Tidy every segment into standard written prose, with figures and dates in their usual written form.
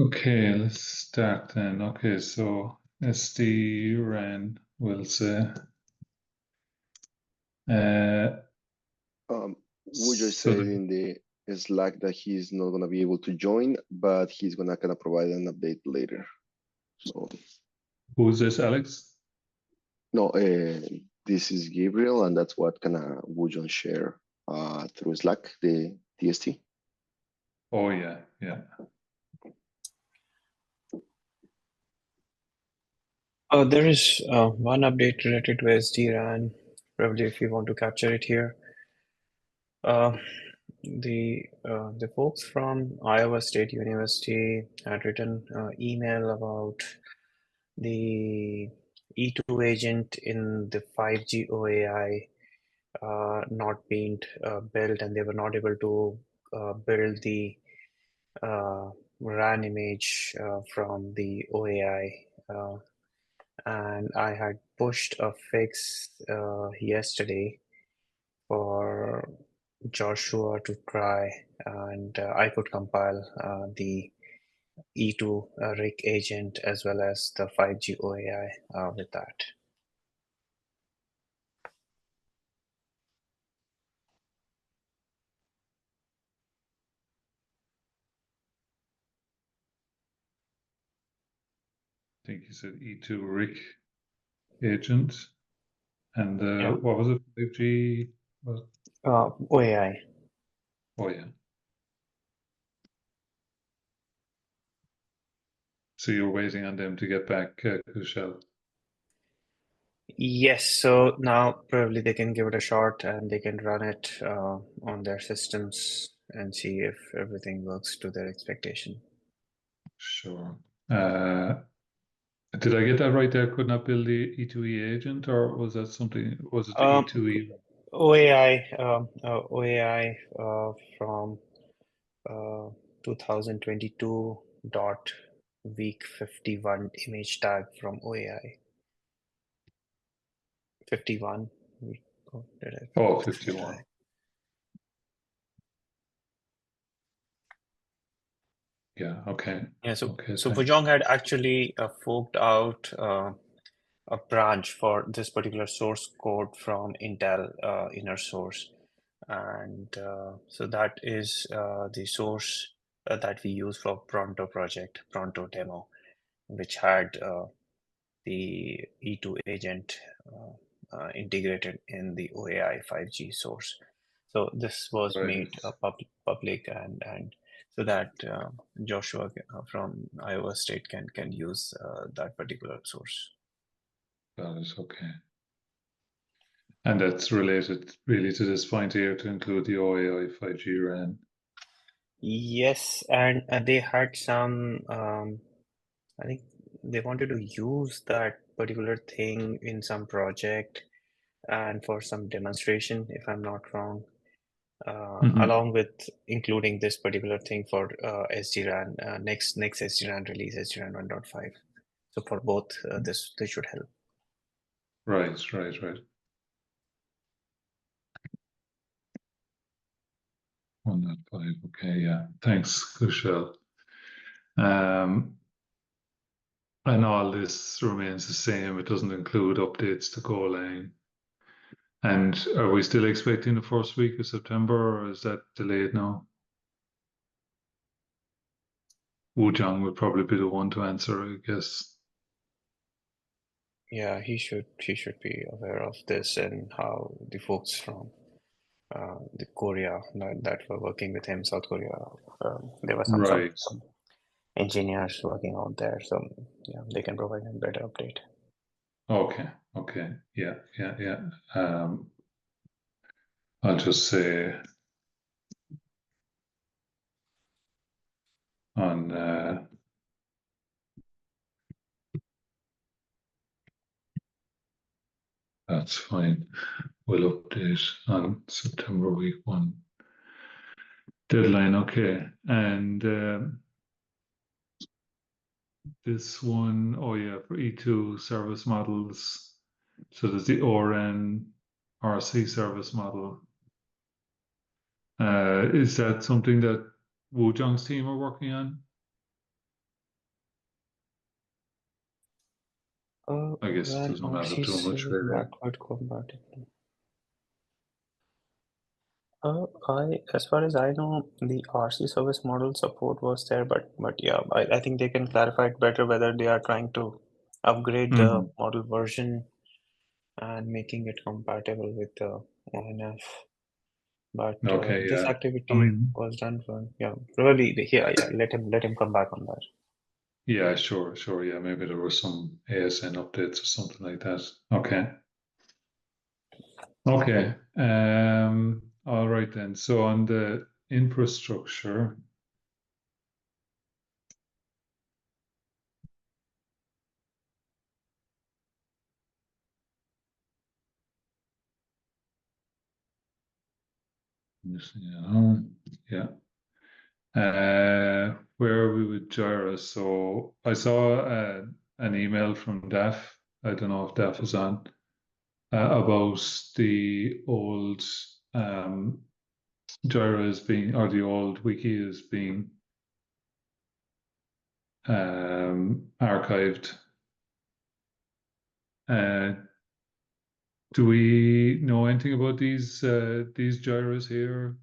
Okay, let's start then. Okay, so SD ran will say. Wujo So said in the Slack that he's not gonna be able to join, but he's gonna kind of provide an update later. So who's this, Alex? no, this is Gabriel, and that's what kind of Wujon share through Slack, the TST. Oh yeah, yeah. There is one update related to SD-RAN, probably if you want to capture it here. The folks from Iowa State University had written email about the E2 agent in the 5G OAI not being built, and they were not able to build the RAN image from the OAI. And I had pushed a fix yesterday for Joshua to try, and I could compile the E2 RIC agent as well as the 5G OAI with that. I think you said E2 RIC agent. And Yeah. what was it? 5G? OAI. Oh yeah. So you're waiting on them to get back, Kushal? Yes, so now probably they can give it a shot and they can run it on their systems and see if everything works to their expectation. Sure. Did I get that right there? Could not build the E2E agent, or was that something? Was it the E2E? OAI from 2022 dot week 51 image tag from OAI. 51. Oh, 51. Yeah, okay. Yeah, so okay, so thanks. Pujong had actually forked out a branch for this particular source code from Intel inner source, and so that is the source that we use for Pronto project, Pronto demo, which had the E2 agent integrated in the OAI 5G source. So this was Right. made public, and so that Joshua from Iowa State can use that particular source. That is okay. And that's related really to this point here to include the OAI 5G RAN. Yes, and they had some, I think they wanted to use that particular thing in some project and for some demonstration, if I'm not wrong, along with including this particular thing for SD-RAN, next SD-RAN release, SD-RAN 1.5. So for both, this should help. Right. 1.5. Okay, yeah. Thanks, Kushal. And all this remains the same. It doesn't include updates to Golang. And are we still expecting the first week of September, or is that delayed now? Wujang would probably be the one to answer, I guess. Yeah, he should be aware of this and how the folks from the Korea that were working with him, South Korea, there were some engineers working out there, so yeah, they can provide a better update. Okay, yeah. I'll just say on that's fine. We'll update on September week 1 deadline. Okay, and this one, oh yeah, for E2 service models. So there's the ORN RC service model. Is that something that Wujang's team are working on? I guess it When doesn't matter RC too much, service really. backward compatible. As far as I know, the RC service model support was there, but yeah, I think they can clarify it better whether they are trying to upgrade the model version and making it compatible with the ONF. But Okay, this yeah. activity was done for, yeah, probably yeah, let him come back on that. Yeah, sure, yeah. Maybe there were some ASN updates or something like that. Okay. Okay. All right then. So on the infrastructure, yeah. Where are we with Jira? So I saw an email from Daph. I don't know if Daph is on about the old Jira is being, or the old wiki is being archived. Do we know anything about these gyros here?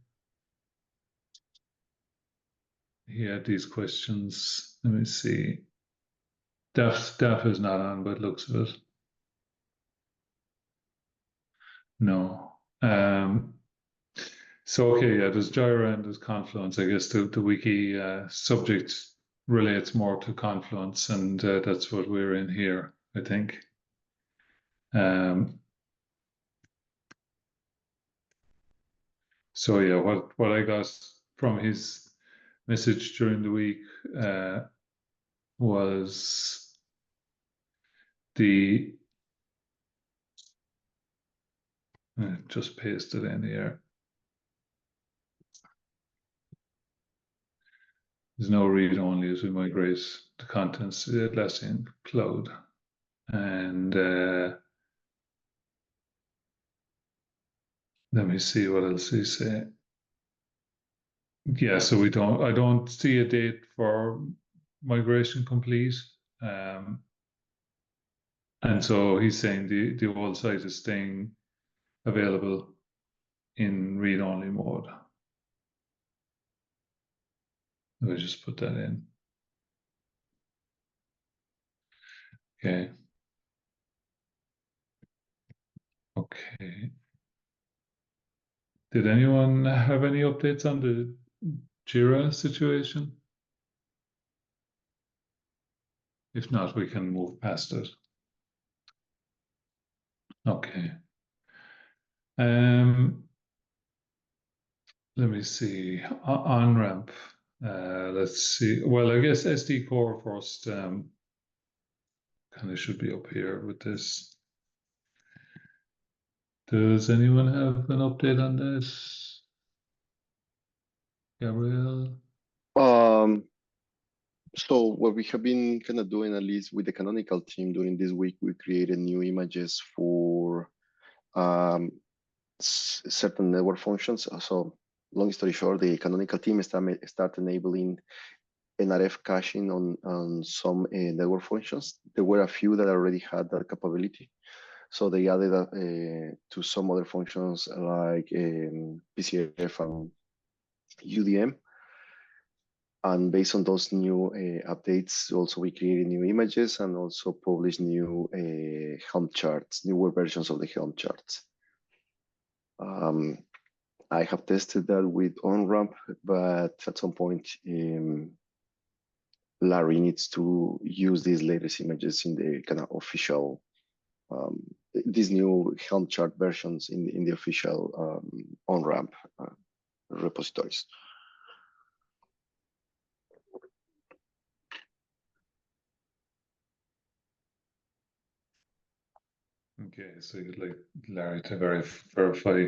He had these questions. Let me see. Daph is not on, but looks of it. No. So okay, yeah, there's Gyra and there's Confluence. I guess the wiki subject relates more to Confluence, and that's what we're in here, I think. So yeah, what I got from his message during the week was the just pasted in here. There's no read only as we migrate the contents to the Atlassian cloud. And let me see what else he say. Yeah, so I don't see a date for migration complete. And so he's saying the old site is staying available in read-only mode. Let me just put that in. Okay. Okay. Did anyone have any updates on the Jira situation? If not, we can move past it. Okay. Let me see. On-ramp. Let's see. Well, I guess SD core first. Kind of should be up here with this. Does anyone have an update on this? Gabriel? So what we have been kind of doing, at least with the canonical team during this week, we created new images for certain network functions. So long story short, the canonical team start enabling NRF caching on some network functions. There were a few that already had that capability. So they added to some other functions like PCF and UDM. And based on those new updates, also we created new images and also published new Helm charts, newer versions of the Helm charts. I have tested that with OnRamp, but at some point, Larry needs to use these latest images in the kind of official, these new Helm chart versions in the official OnRamp repositories. Okay, so you'd like Larry to verify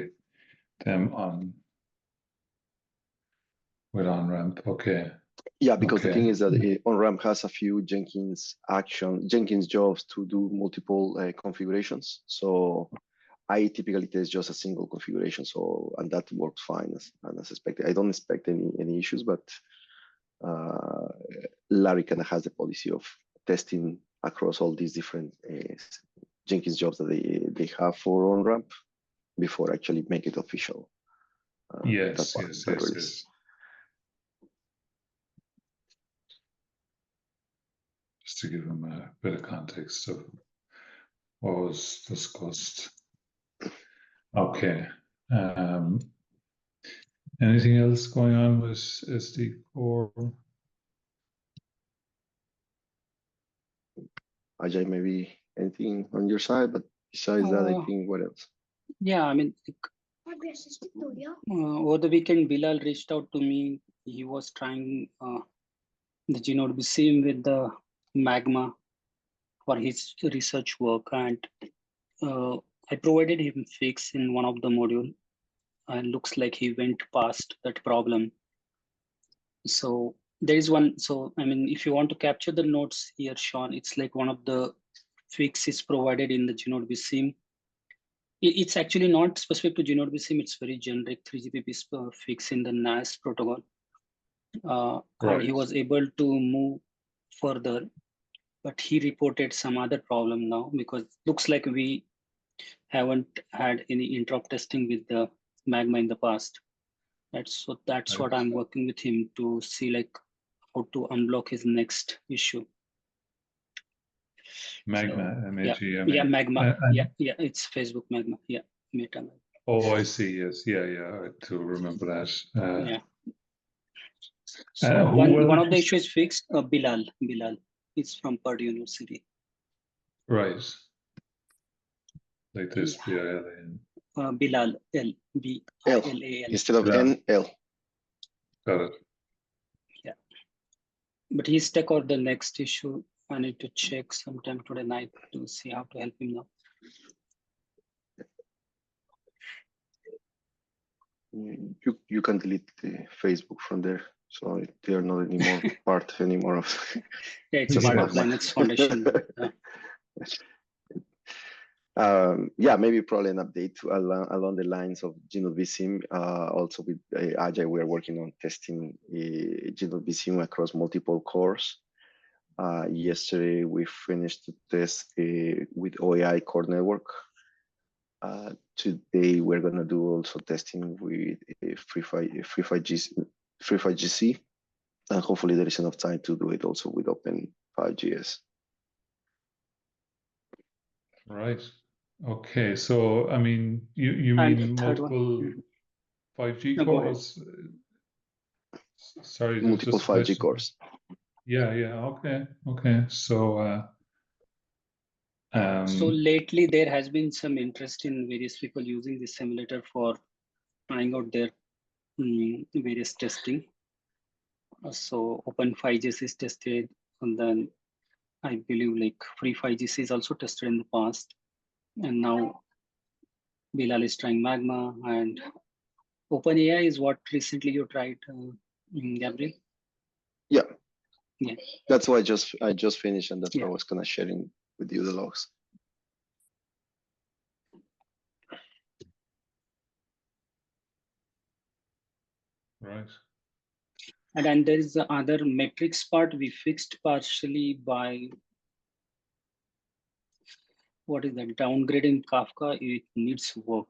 them with on-ramp. Okay. Yeah, because the thing is that Okay. OnRamp has a few Jenkins jobs to do multiple configurations. So I typically test just a single configuration. So, and that works fine as expected. I don't expect any issues, but Larry kind of has the policy of testing across all these different Jenkins jobs that they have for on-ramp before actually make it official. Yes, that yes, that yes, release. yes. Just to give them a bit of context of what was discussed. Okay. Anything else going on with SD Core? Ajay, maybe anything on your side, but besides that, I think what else? Yeah, I mean, over the weekend, Bilal reached out to me. He was trying the Genode BCM with the Magma for his research work, and I provided him fix in one of the module, and looks like he went past that problem. So there is one. So I mean, if you want to capture the notes here, Sean, it's like one of the fixes provided in the Genode BCM. It's actually not specific to Genode BCM. It's very generic 3GPP fix in the NAS protocol. And he was able to move further, but he reported some other problem now because looks like we haven't had any interrupt testing with the Magma in the past. That's what I'm working with him to see like how to unblock his next issue. Magma, So, M-A-G-M-A. yeah, Magma. Yeah, it's Facebook Magma. Yeah, Meta. Oh, I see. Yes, yeah, I do remember that. Yeah. So one of the issues is fixed. Bilal. It's from Purdue University. Right. Like this, Yeah. B-I-L-A-N. Bilal, L-B-I-L-A-L. Instead of N, L. Got it. Yeah. But he's stuck on the next issue. I need to check sometime today night to see how to help him now. You can delete the Facebook from there, so they are not anymore part anymore of. Yeah, it's a part of Linux Foundation. Yeah, maybe probably an update along the lines of Genode BCM. Also with Ajay, we are working on testing Genode BCM across multiple cores. Yesterday, we finished the test with OAI core network. Today, we're going to do also testing with FreeFiGC, and hopefully there is enough time to do it also with Open5GS. Right. Okay. So, I mean, you mean multiple 5G cores? Sorry, multiple 5G cores. Yeah. Okay. So, so lately there has been some interest in various people using this simulator for trying out their various testing. So Open5GS is tested, and then I believe like FreeFiGC is also tested in the past, and now Bilal is trying Magma, and OpenAI is what recently you tried, Gabriel. Yeah. Yeah. That's why I just finished, and that's why I was kind of sharing with you the logs. Right. And then there is the other metrics part we fixed partially by what is that downgrading Kafka. It needs work.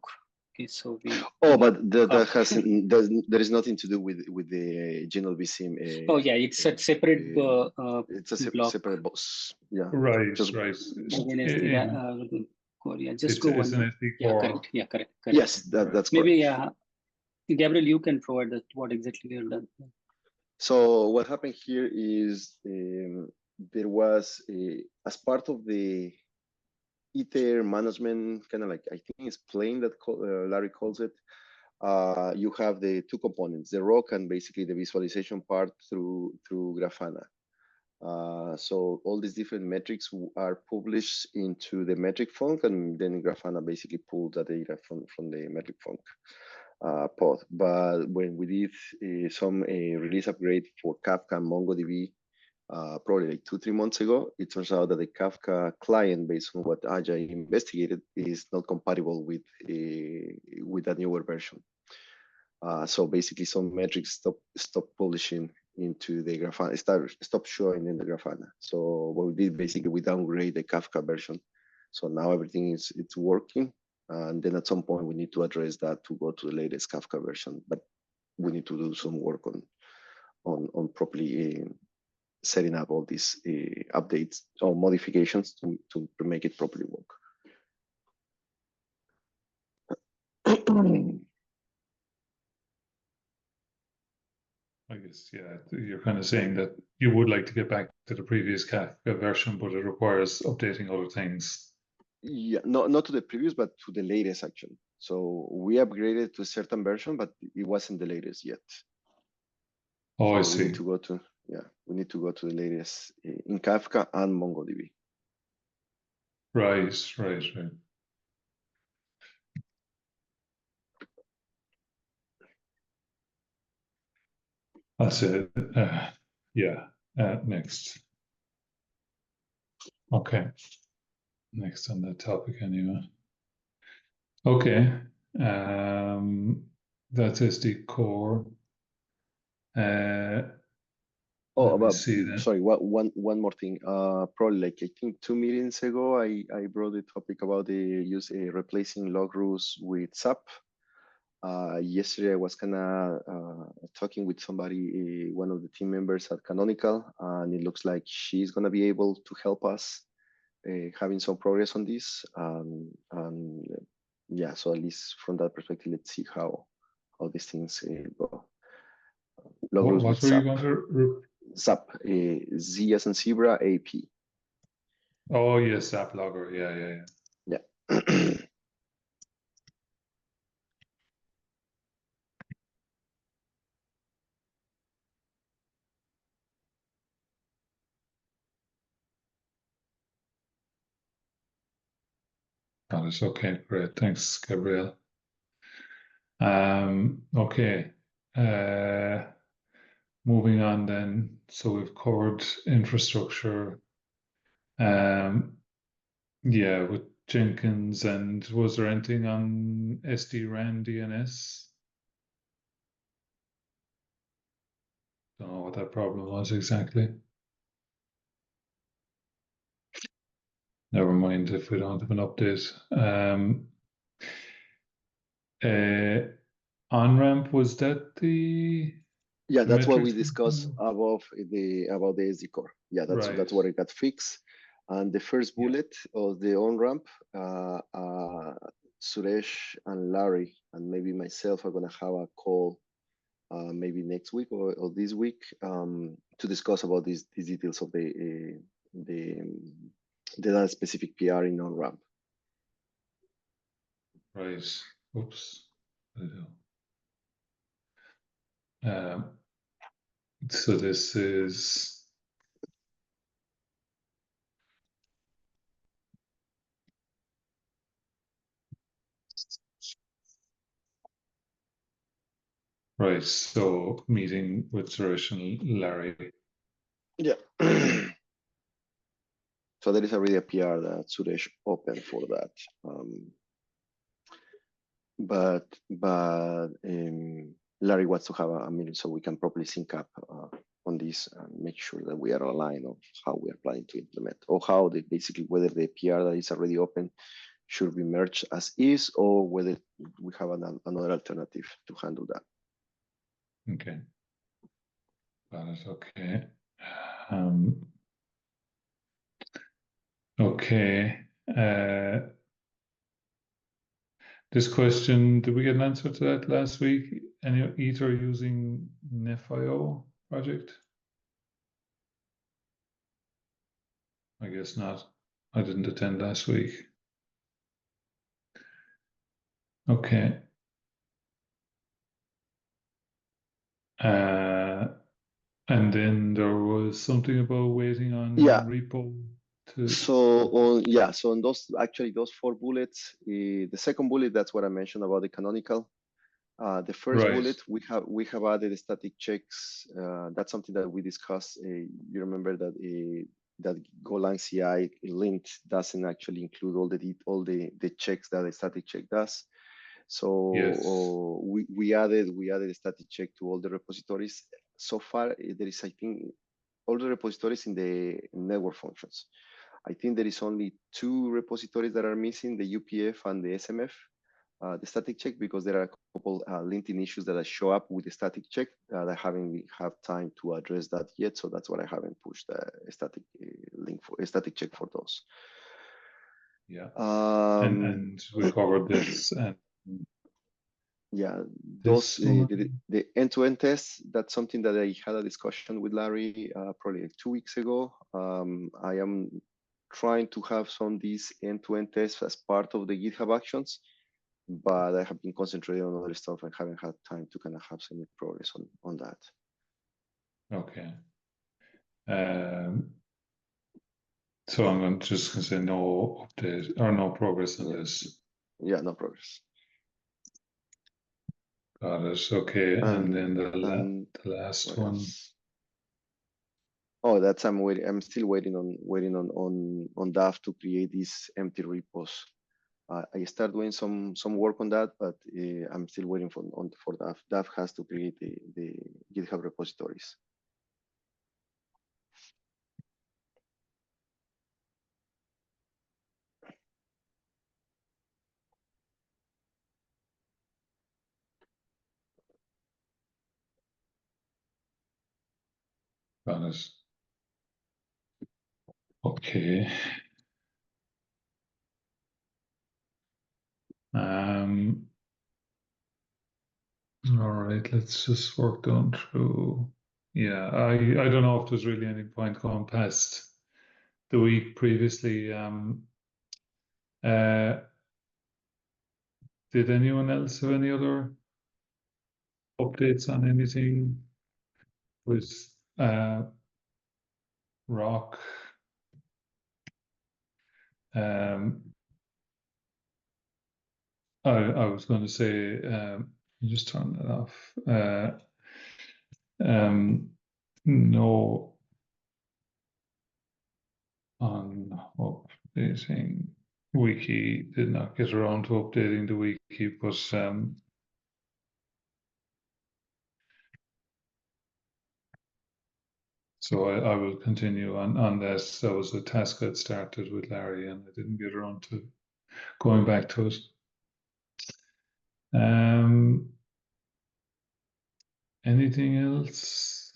Okay, so we. Oh, but that hasn't. There is nothing to do with the Genode BCM. Oh yeah, it's a separate. It's a separate box. Yeah. Right. Just go one. Yeah, correct. Yes, that's maybe correct. Gabriel, you can provide that what exactly we have done. So what happened here is there was as part of the Aether management, kind of like I think it's plane that Larry calls it. You have the two components, the rock and basically the visualization part through Grafana. So all these different metrics are published into the metric func, and then Grafana basically pulls the data from the metric func pod. But when we did some release upgrade for Kafka and MongoDB, probably like 2-3 months ago, it turns out that the Kafka client, based on what Ajay investigated, is not compatible with that newer version. So basically, some metrics stop publishing into the Grafana, stop showing in the Grafana. So what we did basically, we downgrade the Kafka version. So now everything it's working, and then at some point we need to address that to go to the latest Kafka version. But we need to do some work on properly setting up all these updates or modifications to make it properly work. I guess, yeah, you're kind of saying that you would like to get back to the previous Kafka version, but it requires updating other things. Yeah, not to the previous, but to the latest actually. So we upgraded to a certain version, but it wasn't the latest yet. Oh, I So we see. need to go to, we need to go to the latest in Kafka and MongoDB. Right. That's it. Yeah. Next. Okay. Next on that topic anyway. Okay. That's SD core. Oh, Let me but see that. sorry, one more thing. Probably like I think 2 meetings ago, I brought the topic about the use replacing log rules with SAP. Yesterday I was kind of talking with somebody, one of the team members at Canonical, and it looks like she's gonna be able to help us having some progress on this. And yeah, so at least from that perspective, let's see how these things go. Log rules What with were you SAP. going to? SAP, Z as in zebra, AP. Oh, yes, app logger. Yeah. Yeah. Got it. Okay, great. Thanks, Gabriel. Okay. Moving on then. So we've covered infrastructure. Yeah, with Jenkins, and was there anything on SD-RAN DNS? Don't know what that problem was exactly. Never mind if we don't have an update. On-ramp, was that the Yeah, that's what we metrics? discussed about the SD core. Yeah, that's Right. what it got fixed. And the first Yeah. bullet of the on-ramp, Suresh and Larry and maybe myself are gonna have a call maybe next week or this week to discuss about these details of the specific PR in on-ramp. Right. Oops. So this is right. So meeting with Suresh and Larry. Yeah. So there is already a PR that Suresh opened for that. But Larry wants to have a meeting so we can properly sync up on this and make sure that we are aligned on how we are planning to implement, or how they basically whether the PR that is already open should be merged as is, or whether we have another alternative to handle that. Okay. Got it. Okay. Okay. This question, did we get an answer to that last week? Any Aether using Neph.io project? I guess not. I didn't attend last week. Okay. And then there was something about waiting on repo to. So on those 4 bullets, the second bullet, that's what I mentioned about the canonical. The first bullet, we have added static checks. That's something that we discussed. You remember that that Golang CI lint doesn't actually include all the checks that a static check does. So we added a static check to all the repositories. so far there is, I think, all the repositories in the network functions. I think there is only 2 repositories that are missing, the UPF and the SMF, the static check, because there are a couple linting issues that show up with the static check that I haven't had time to address that yet. So that's why I haven't pushed a static link for a static check for those. Yeah. And we covered this. And yeah, this those the end-to-end tests, that's something that I had a discussion with Larry probably like 2 weeks ago. I am trying to have some of these end-to-end tests as part of the GitHub Actions, but I have been concentrating on other stuff and haven't had time to kind of have some progress on that. Okay. So I'm just going to say no update or no progress on this. Yeah, no progress. Got it. Okay. And then the last one. Else? Oh, that's I'm still waiting on DAF to create these empty repos. I start doing some work on that, but I'm still waiting for DAF. DAF has to create the GitHub repositories. Got it. Okay. All right, let's just work down through. Yeah, I don't know if there's really any point going past the week previously. Did anyone else have any other updates on anything with Rock? I was going to say, just turn that off. No on updating wiki, did not get around to updating the wiki, but so I will continue on this. That was a task I'd started with Larry and I didn't get around to going back to it. Anything else?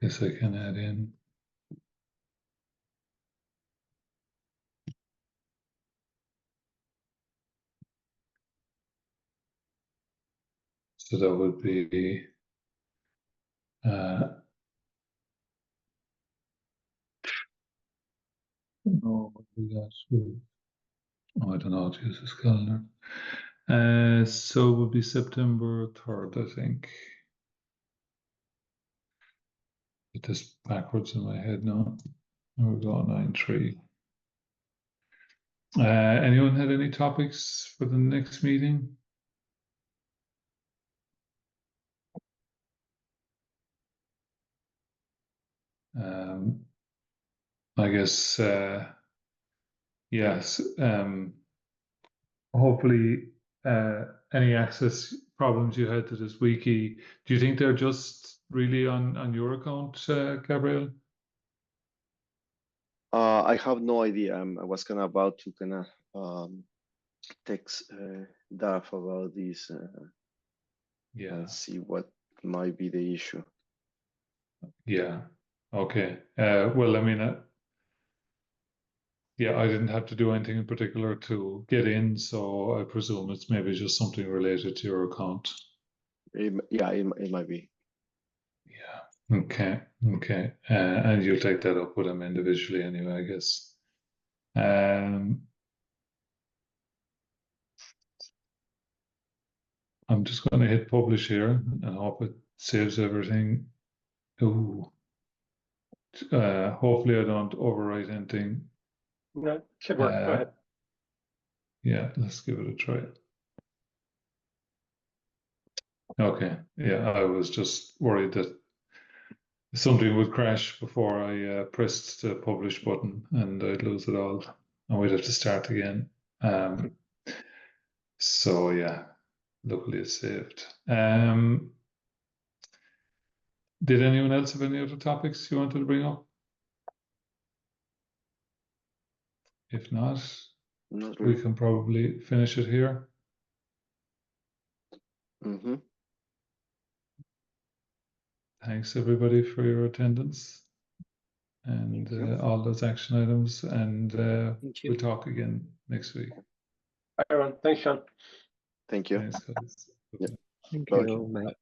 Guess I can add in. So that would be no, I don't know how to use this calendar. So it would be September 3rd, I think. Get this backwards in my head now. There we go, 9-3. Anyone had any topics for the next meeting? I guess yes. Hopefully, any access problems you had to this wiki, do you think they're just really on your account, Gabriel? I have no idea. I was kind of about to kind of text DAF about this and see what might be the issue. Yeah. Okay. Well, I mean, yeah, I didn't have to do anything in particular to get in, so I presume it's maybe just something related to your account. Yeah, it might be. Yeah. Okay. Okay. And you'll take that up with them individually anyway, I guess. I'm just going to hit publish here and hope it saves everything. Ooh. Hopefully I don't overwrite anything. No, should work. Go ahead. Yeah, let's give it a try. Okay, yeah, I was just worried that something would crash before I pressed the publish button and I'd lose it all and we'd have to start again. So yeah, luckily it's saved. Did anyone else have any other topics you wanted to bring up? If not, Not we really. can probably finish it here. Mm-hmm. Thanks everybody for your attendance and Thank you. all those action items, and Thank you. we'll talk again next week. Bye, everyone. Thanks, Sean. Thank you. Thanks, guys. Yeah. Thank Bye. you. Bye.